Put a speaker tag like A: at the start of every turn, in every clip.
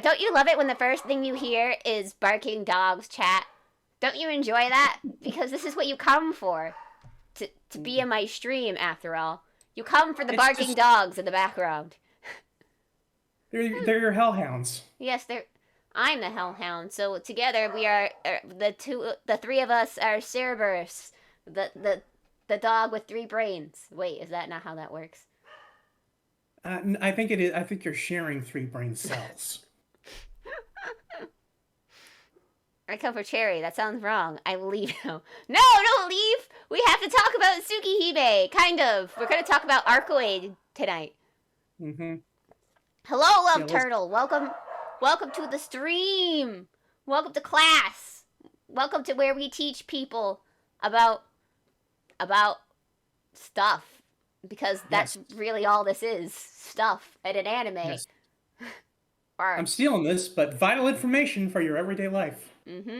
A: Don't you love it when the first thing you hear is barking dogs chat? Don't you enjoy that? Because this is what you come for. To be in my stream, after all. You come for the
B: It's
A: barking
B: just
A: dogs in the background.
B: they're your hellhounds.
A: Yes, they're. I'm the hellhound. So together we are the three of us are Cerberus, the dog with three brains. Wait, is that not how that works?
B: I think it is. I think you're sharing three brain cells.
A: I come for Cherry. That sounds wrong. I leave now. No, don't leave. We have to talk about Tsukihime. Kind of. We're gonna talk about Arcoade tonight.
B: Mm-hmm.
A: Hello,
B: Yeah,
A: Love
B: let's.
A: Turtle. Welcome to the stream. Welcome to class. Welcome to where we teach people about about stuff, because that's
B: Yes,
A: really all this is, stuff at an anime.
B: yes.
A: Or
B: I'm stealing this, but vital information for your everyday life.
A: mm-hmm.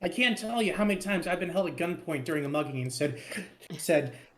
B: I can't tell you how many times I've been held at gunpoint during a mugging and said,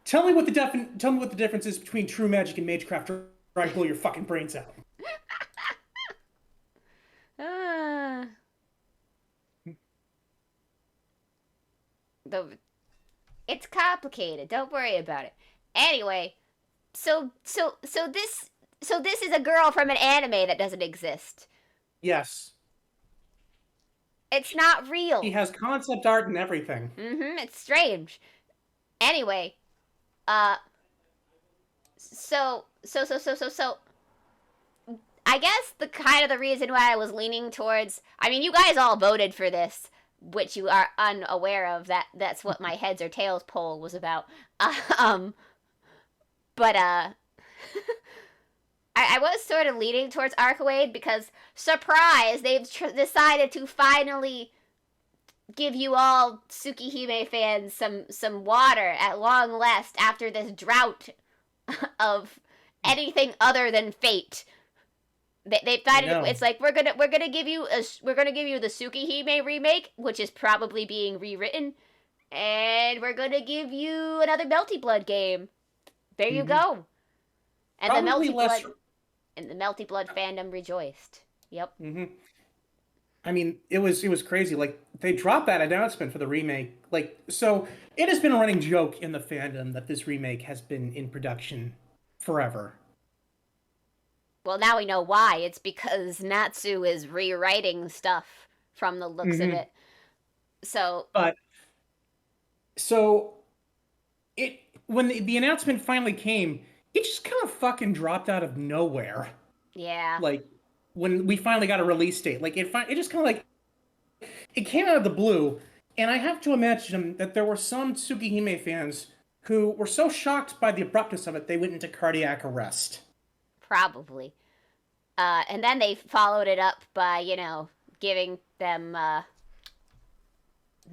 B: tell me what the difference is between true magic and magecraft, or I blow your fucking brains out.
A: Ah, the it's complicated. Don't worry about it. Anyway, so this is a girl from an anime that doesn't exist.
B: Yes,
A: It's not
B: he
A: real.
B: has concept art and everything.
A: Mm-hmm. It's strange. Anyway, uh, so I guess the kind of the reason why I was leaning towards, I mean, you guys all voted for this, which you are unaware of. That's what my heads or tails poll was about. Um, but I was sort of leaning towards Arcade because, surprise, they've decided to finally give you all Tsukihime fans some water at long last after this drought of anything other than fate. They
B: I
A: decided
B: know.
A: it's like we're gonna give you the Tsukihime remake, which is probably being rewritten, and we're gonna give you another Melty Blood game. There you
B: Hmm.
A: go. And the
B: Probably
A: Melty
B: less.
A: Blood and the Melty Blood fandom rejoiced. Yep.
B: Hmm. I mean, it was crazy. Like they dropped that announcement for the remake. Like so, it has been a running joke in the fandom that this remake has been in production forever.
A: Well, now we know why. It's because Natsu is rewriting stuff from the looks of
B: Hmm.
A: it. So,
B: But so it when the announcement finally came, it just kind of fucking dropped out of nowhere.
A: yeah,
B: Like when we finally got a release date, like it just kind of like it came out of the blue. And I have to imagine that there were some Tsukihime fans who were so shocked by the abruptness of it, they went into cardiac arrest.
A: probably. And then they followed it up by, giving them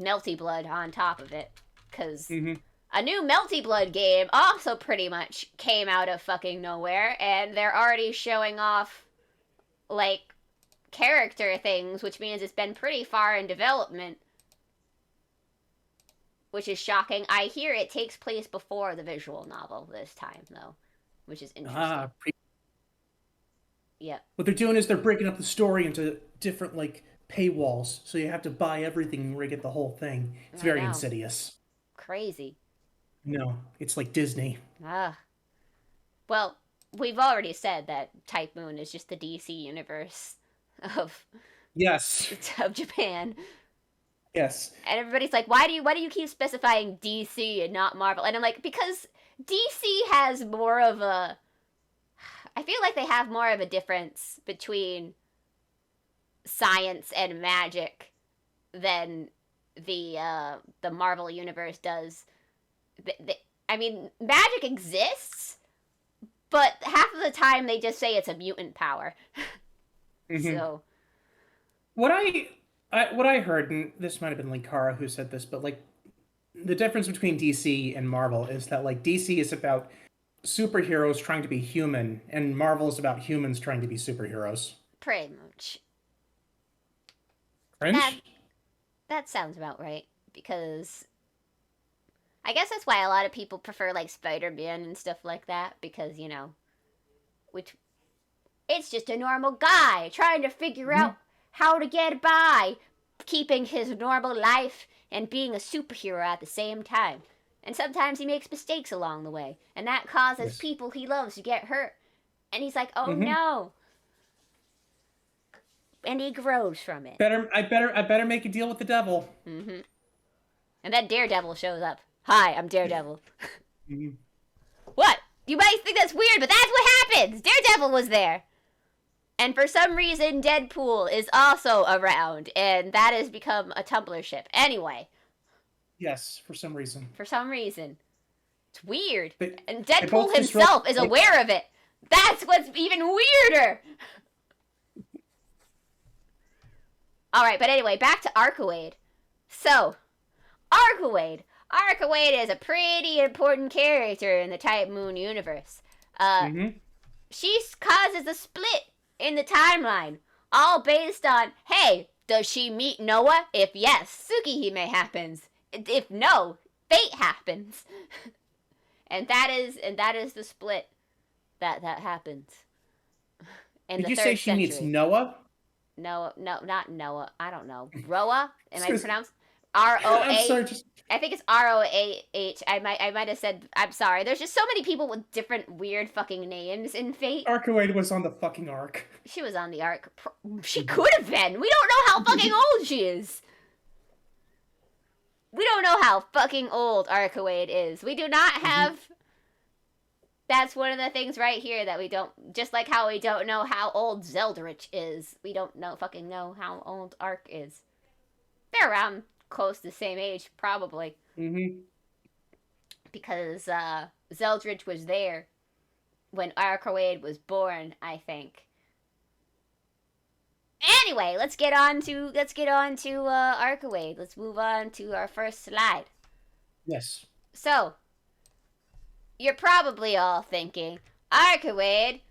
A: Melty Blood on top of it. Because
B: Hmm.
A: a new Melty Blood game also pretty much came out of fucking nowhere, and they're already showing off, like, character things, which means it's been pretty far in development, which is shocking. I hear it takes place before the visual novel this time, though, which is interesting.
B: Ah,
A: Yep.
B: what they're doing is they're breaking up the story into different like paywalls, so you have to buy everything in order to get the whole thing. It's
A: I
B: very
A: know.
B: insidious.
A: Crazy.
B: No, it's like Disney.
A: Ah. Well, we've already said that Type Moon is just the DC universe of
B: Yes,
A: of Japan.
B: yes.
A: And everybody's like, why do you keep specifying DC and not Marvel? And I'm like, because DC has more of a I feel like they have more of a difference between science and magic than the Marvel universe does. I mean, magic exists, but half of the time they just say it's a mutant power.
B: Hmm.
A: So,
B: What I heard, and this might have been Linkara who said this, but like the difference between DC and Marvel is that like DC is about superheroes trying to be human, and Marvel is about humans trying to be superheroes.
A: pretty much. That
B: Cringe?
A: that sounds about right, because I guess that's why a lot of people prefer like Spider-Man and stuff like that, because, which It's just a normal guy trying to figure
B: Mm-hmm.
A: out how to get by, keeping his normal life and being a superhero at the same time. And sometimes he makes mistakes along the way, and that causes
B: Yes.
A: people he loves to get hurt. And he's like, oh
B: Mm-hmm.
A: no. And he grows from it.
B: I better make a deal with the devil.
A: Mm-hmm. And then Daredevil shows up. Hi, I'm Daredevil.
B: Mm-hmm.
A: What? You might think that's weird, but that's what happens. Daredevil was there. And for some reason, Deadpool is also around, and that has become a Tumblr ship. Anyway,
B: Yes, for some reason.
A: for some reason. It's weird.
B: They,
A: And
B: they
A: Deadpool
B: both just
A: himself is
B: they-
A: aware of it. That's what's even weirder. Alright, but anyway, back to Arkawade. So, Arkawade. Arkawade is a pretty important character in the Type Moon universe.
B: Mm-hmm.
A: She causes a split in the timeline, all based on, hey, does she meet Noah? If yes, Tsukihime happens. If no, fate happens. and that is the split that happens. In
B: Did
A: the
B: you
A: third
B: say she
A: century.
B: meets Noah?
A: No, not Noah. I don't know. Roa? Am I
B: Excuse-
A: pronounced
B: I'm
A: R-O-A?
B: sorry. Just
A: I think it's R-O-A-H. I might have said, I'm sorry. There's just so many people with different weird fucking names in Fate.
B: Arkawade was on the fucking arc.
A: She was on the arc. She could have been. We don't know how fucking old she is. We don't know how fucking old Arkawade is. We do not have... That's one of the things right here that we don't... Just like how we don't know how old Zeldritch is. We don't fucking know how old Ark is. They're around close to the same age, probably.
B: Mm-hmm.
A: Because Zeldritch was there when Arkawade was born, I think. Anyway, let's get on to Arkawade. Let's move on to our first slide.
B: Yes.
A: So, you're probably all thinking, Arkawade,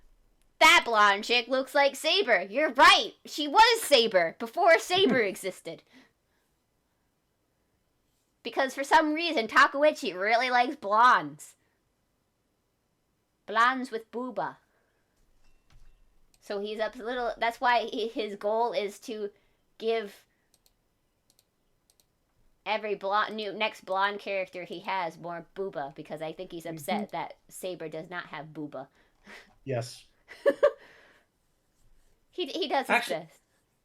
A: that blonde chick looks like Saber. You're right. She was Saber before Saber existed. Because for some reason, Takeuchi really likes blondes. Blondes with booba. So he's up a little... That's why his goal is to give every next blonde character he has more booba. Because I think he's upset that Saber does not have booba.
B: Yes.
A: He does exist.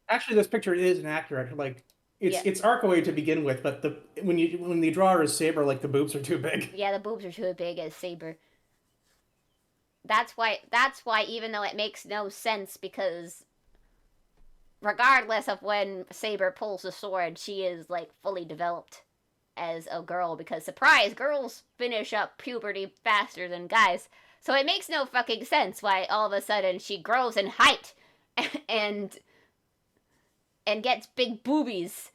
B: Actually, this picture is inaccurate. Like, it's Arkawade to begin with, but when the drawer is Saber, like, the boobs are too big.
A: Yeah, the boobs are too big as Saber. That's why even though it makes no sense, because regardless of when Saber pulls the sword, she is like fully developed as a girl, because surprise, girls finish up puberty faster than guys. So it makes no fucking sense why all of a sudden she grows in height and gets big boobies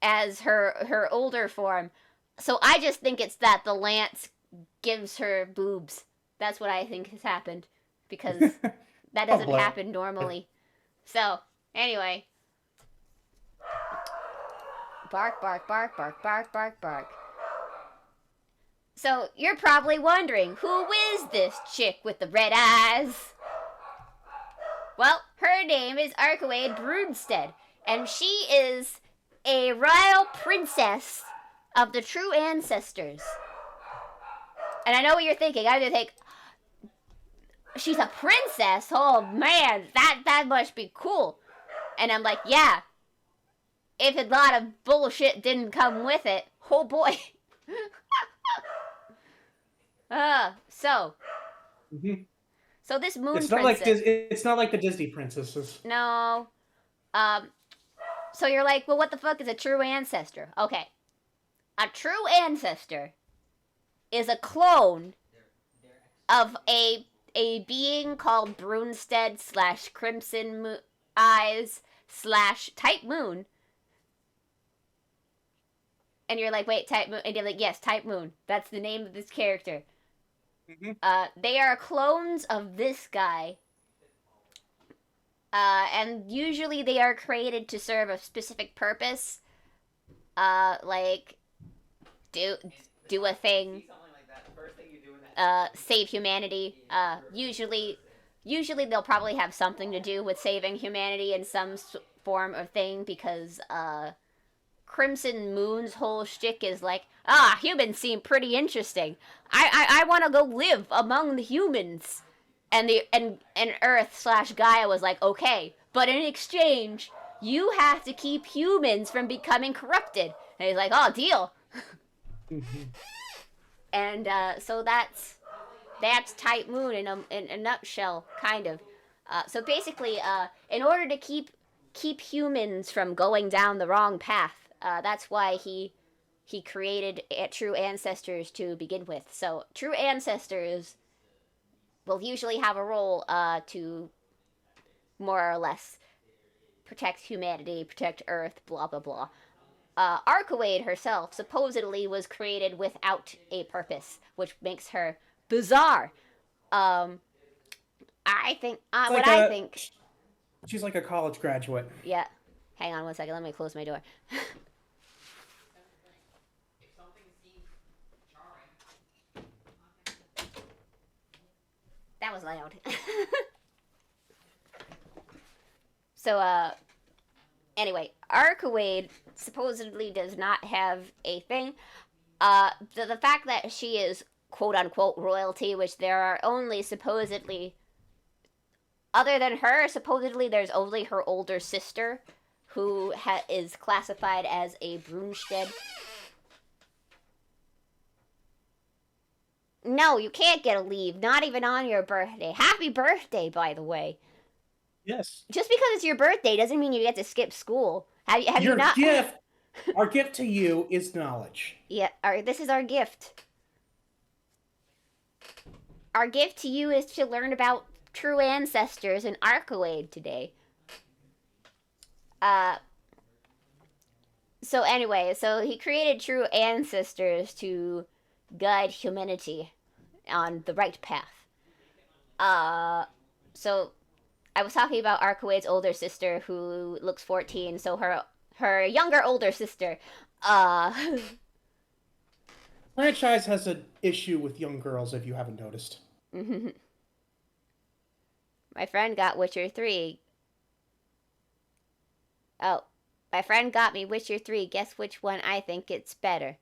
A: as her older form. So I just think it's that the lance gives her boobs. That's what I think has happened, because that doesn't happen normally. So, anyway. Bark, bark, bark, bark, bark, bark, bark. So, you're probably wondering, who is this chick with the red eyes? Well, her name is Arkawade Brunstead, and she is a royal princess of the true ancestors. And I know what you're thinking. I think, she's a princess? Oh man, that must be cool. And I'm like, yeah. If a lot of bullshit didn't come with it, oh boy. So this moon
B: It's
A: princess.
B: it's not like the Disney princesses.
A: No. So you're like, well, what the fuck is a true ancestor? Okay. A true ancestor is a clone of a being called Brunstead / Crimson Eyes / Type Moon. And you're like, wait, Type Moon? And you're like, yes, Type Moon. That's the name of this character. They are clones of this guy. And usually they are created to serve a specific purpose. Like, do a thing. Save humanity. Usually usually they'll probably have something to do with saving humanity in some form of thing because Crimson Moon's whole shtick is like, humans seem pretty interesting. I want to go live among the humans. And Earth slash Gaia was like, okay, but in exchange, you have to keep humans from becoming corrupted. And he's like, oh, deal. And so that's Type Moon in a nutshell, kind of. So basically, in order to keep humans from going down the wrong path, that's why he created true ancestors to begin with. So true ancestors will usually have a role to more or less protect humanity, protect Earth, blah blah blah. Arkawade herself supposedly was created without a purpose, which makes her bizarre. Um, I think what I think.
B: She's like a college graduate.
A: Yeah. Hang on one second. Let me close my door. That was loud. So, anyway, Arkawade supposedly does not have a thing. The fact that she is quote unquote royalty, which there are only supposedly, other than her, supposedly there's only her older sister who is classified as a Brunstead. No, you can't get a leave, not even on your birthday. Happy birthday, by the way.
B: Yes.
A: Just because it's your birthday doesn't mean you get to skip school. Have you not?
B: Gift, our gift to you is knowledge.
A: Yeah, this is our gift. Our gift to you is to learn about true ancestors in Arkawade today. So anyway, so he created true ancestors to guide humanity on the right path. So I was talking about Arkawade's older sister who looks 14, so her younger older sister.
B: Franchise has an issue with young girls, if you haven't noticed.
A: My friend got Witcher 3. Oh, my friend got me Witcher 3. Guess which one I think it's better.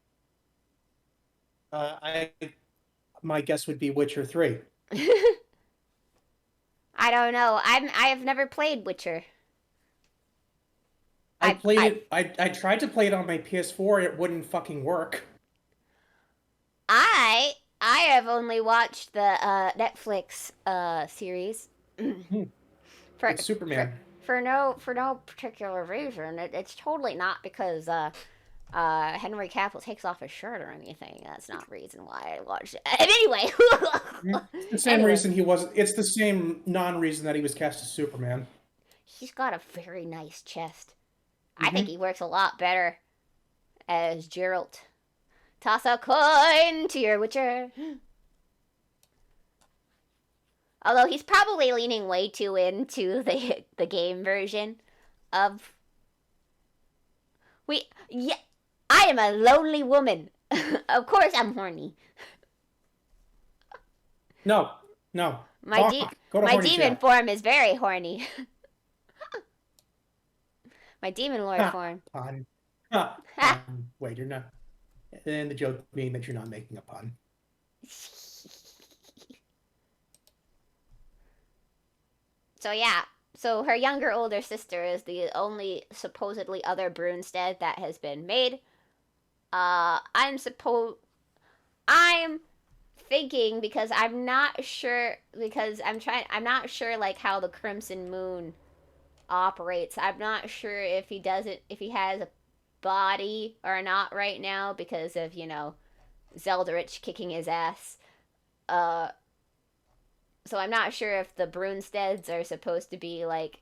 B: My guess would be Witcher 3.
A: I don't know. I have never played Witcher.
B: I played it. I tried to play it on my PS4. It wouldn't fucking work.
A: I have only watched the Netflix series.
B: For Superman.
A: For no particular reason. It's totally not because Henry Cavill takes off his shirt or anything. That's not reason why I watched it. And anyway,
B: it's the same reason he was. It's the same non-reason that he was cast as Superman.
A: He's got a very nice chest. I think he works a lot better as Geralt. Toss a coin to your Witcher. Although he's probably leaning way too into the game version of. I am a lonely woman. Of course I'm horny.
B: No.
A: My demon form is very horny. My demon lord form.
B: Pun. Wait, you're not. And the joke being that you're not making a pun.
A: So yeah. So her older sister is the only supposedly other Brunstead that has been made. I'm thinking because I'm not sure like how the Crimson Moon operates. I'm not sure if he has a body or not right now because of, Zeldarich kicking his ass. So I'm not sure if the Brunsteads are supposed to be like,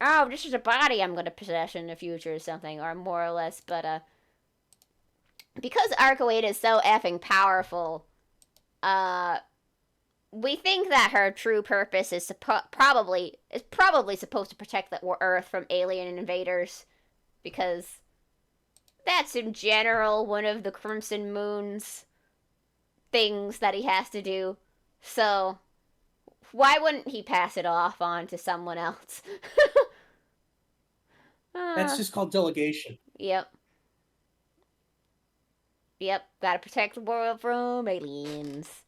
A: oh, this is a body I'm going to possess in the future or something, or more or less, but, because Arkawade is so effing powerful, we think that her true purpose is probably supposed to protect the Earth from alien invaders, because that's in general one of the Crimson Moon's things that he has to do. So Why wouldn't he pass it off on to someone else?
B: That's
A: uh,
B: just called delegation.
A: yep. Yep. Gotta protect the world from aliens.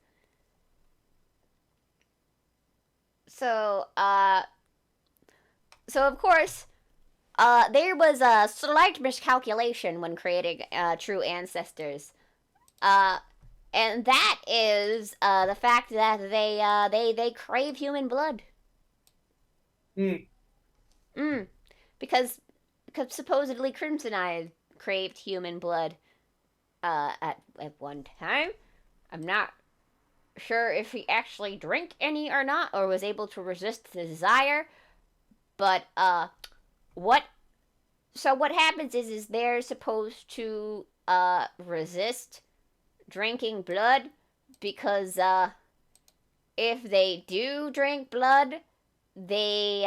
A: So, so of course, there was a slight miscalculation when creating true ancestors. Uh, and that is the fact that they crave human blood.
B: Mm.
A: Mm. Because supposedly Crimsonite craved human blood at one time. I'm not sure if he actually drank any or not, or was able to resist the desire. But what? So what happens is they're supposed to resist drinking blood because if they do drink blood, they